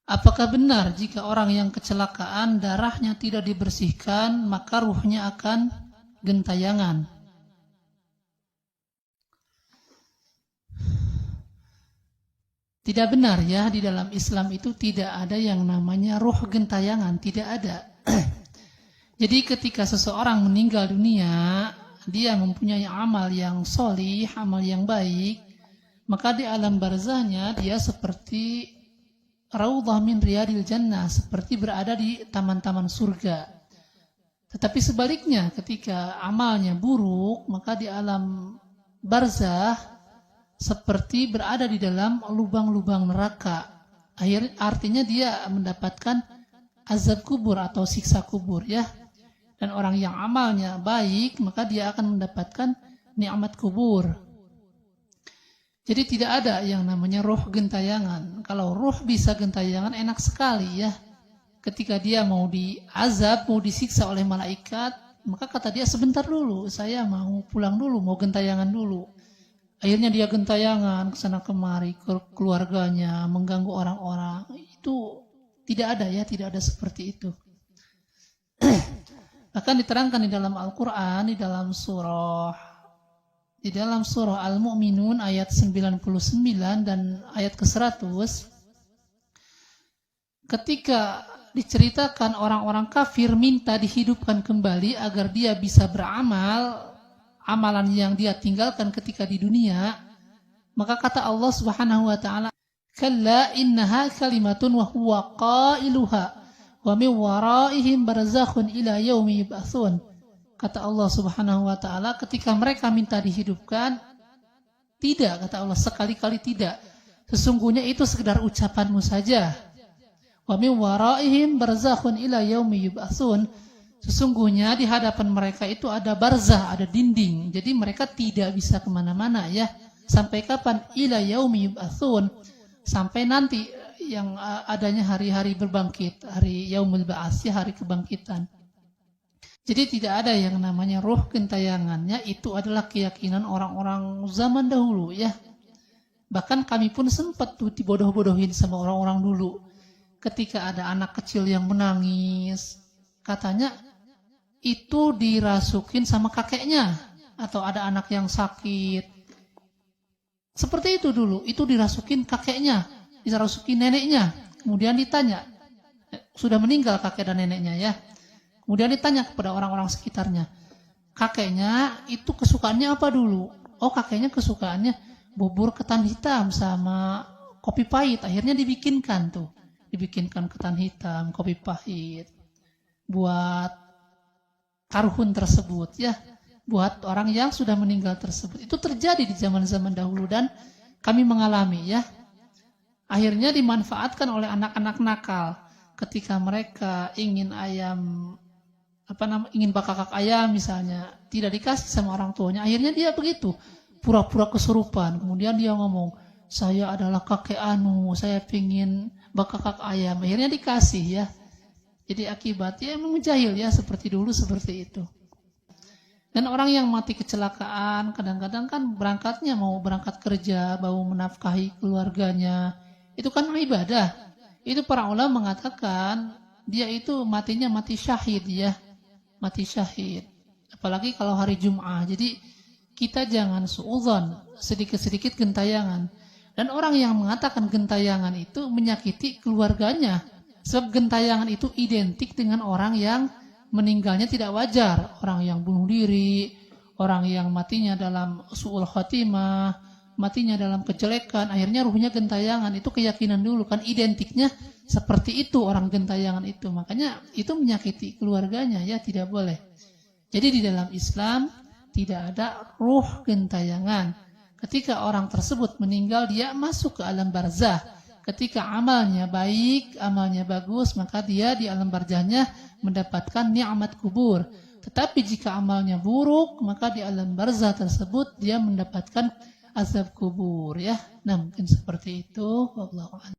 Apakah benar jika orang yang kecelakaan darahnya tidak dibersihkan maka ruhnya akan gentayangan? Tidak benar ya, di dalam Islam itu tidak ada yang namanya ruh gentayangan, tidak ada. Jadi ketika seseorang meninggal dunia, dia mempunyai amal yang sholih, amal yang baik, maka di alam barzahnya dia seperti raudhah min riyadil jannah, seperti berada di taman-taman surga. Tetapi sebaliknya, ketika amalnya buruk, maka di alam barzah seperti berada di dalam lubang-lubang neraka. Artinya dia mendapatkan azab kubur atau siksa kubur ya. Dan orang yang amalnya baik, maka dia akan mendapatkan nikmat kubur. Jadi tidak ada yang namanya ruh gentayangan. Kalau ruh bisa gentayangan enak sekali ya. Ketika dia mau diazab, mau disiksa oleh malaikat, maka kata dia sebentar dulu, saya mau pulang dulu, mau gentayangan dulu. Akhirnya dia gentayangan kesana kemari ke keluarganya, mengganggu orang-orang. Itu tidak ada ya, tidak ada seperti itu. Bahkan diterangkan di dalam Al-Quran, di dalam surah Al-Mu'minun ayat 99 dan ayat ke-100, ketika diceritakan orang-orang kafir minta dihidupkan kembali agar dia bisa beramal amalan yang dia tinggalkan ketika di dunia, maka kata Allah Subhanahu wa taala, "Kalla innaha kalimatun wa huwa qailuha wa min waraihim barzakhun ila yaumi yub'atsun." Kata Allah Subhanahu wa taala, ketika mereka minta dihidupkan, tidak, kata Allah, sekali-kali tidak. Sesungguhnya itu sekedar ucapanmu saja. Wa min waraihim barzakhun ila yaumi yub'atsun. Sesungguhnya di hadapan mereka itu ada barzah, ada dinding. Jadi mereka tidak bisa kemana-mana ya. Sampai kapan? Ila yaumi yub'atsun. Sampai nanti yang adanya hari-hari berbangkit. Hari yaumul ba'ats, ya, hari kebangkitan. Jadi tidak ada yang namanya ruh gentayangannya. Itu adalah keyakinan orang-orang zaman dahulu ya. Bahkan kami pun sempat tuh dibodoh-bodohin sama orang-orang dulu. Ketika ada anak kecil yang menangis, katanya itu dirasukin sama kakeknya, atau ada anak yang sakit. Seperti itu dulu, itu dirasukin kakeknya, dirasukin neneknya. Kemudian ditanya, sudah meninggal kakek dan neneknya ya. Kemudian ditanya kepada orang-orang sekitarnya, kakeknya itu kesukaannya apa dulu? Oh, kakeknya kesukaannya bubur ketan hitam sama kopi pahit. Akhirnya dibikinkan ketan hitam, kopi pahit buat karhun tersebut ya, buat orang yang sudah meninggal tersebut. Itu terjadi di zaman-zaman dahulu dan kami mengalami ya. Akhirnya dimanfaatkan oleh anak-anak nakal ketika mereka ingin ingin bakakak ayam misalnya, tidak dikasih sama orang tuanya. Akhirnya dia begitu, pura-pura kesurupan. Kemudian dia ngomong, saya adalah kakek anu, saya pingin bakakak ayam. Akhirnya dikasih ya. Jadi akibatnya memang jahil ya, seperti dulu seperti itu. Dan orang yang mati kecelakaan kadang-kadang kan berangkatnya mau berangkat kerja, mau menafkahi keluarganya. Itu kan ibadah. Itu para ulama mengatakan dia itu matinya mati syahid ya. Mati syahid. Apalagi kalau hari Jum'ah. Jadi kita jangan suudzon, sedikit-sedikit gentayangan. Dan orang yang mengatakan gentayangan itu menyakiti keluarganya. Sebab gentayangan itu identik dengan orang yang meninggalnya tidak wajar. Orang yang bunuh diri, orang yang matinya dalam su'ul khotimah, matinya dalam kejelekan, akhirnya ruhnya gentayangan. Itu keyakinan dulu kan, identiknya seperti itu orang gentayangan itu. Makanya itu menyakiti keluarganya ya, tidak boleh. Jadi di dalam Islam tidak ada ruh gentayangan. Ketika orang tersebut meninggal, dia masuk ke alam barzah. Ketika amalnya baik, amalnya bagus, maka dia di alam barzahnya mendapatkan nikmat kubur. Tetapi jika amalnya buruk, maka di alam barzah tersebut dia mendapatkan azab kubur ya. Nah, mungkin seperti itu. Wallahu a'lam.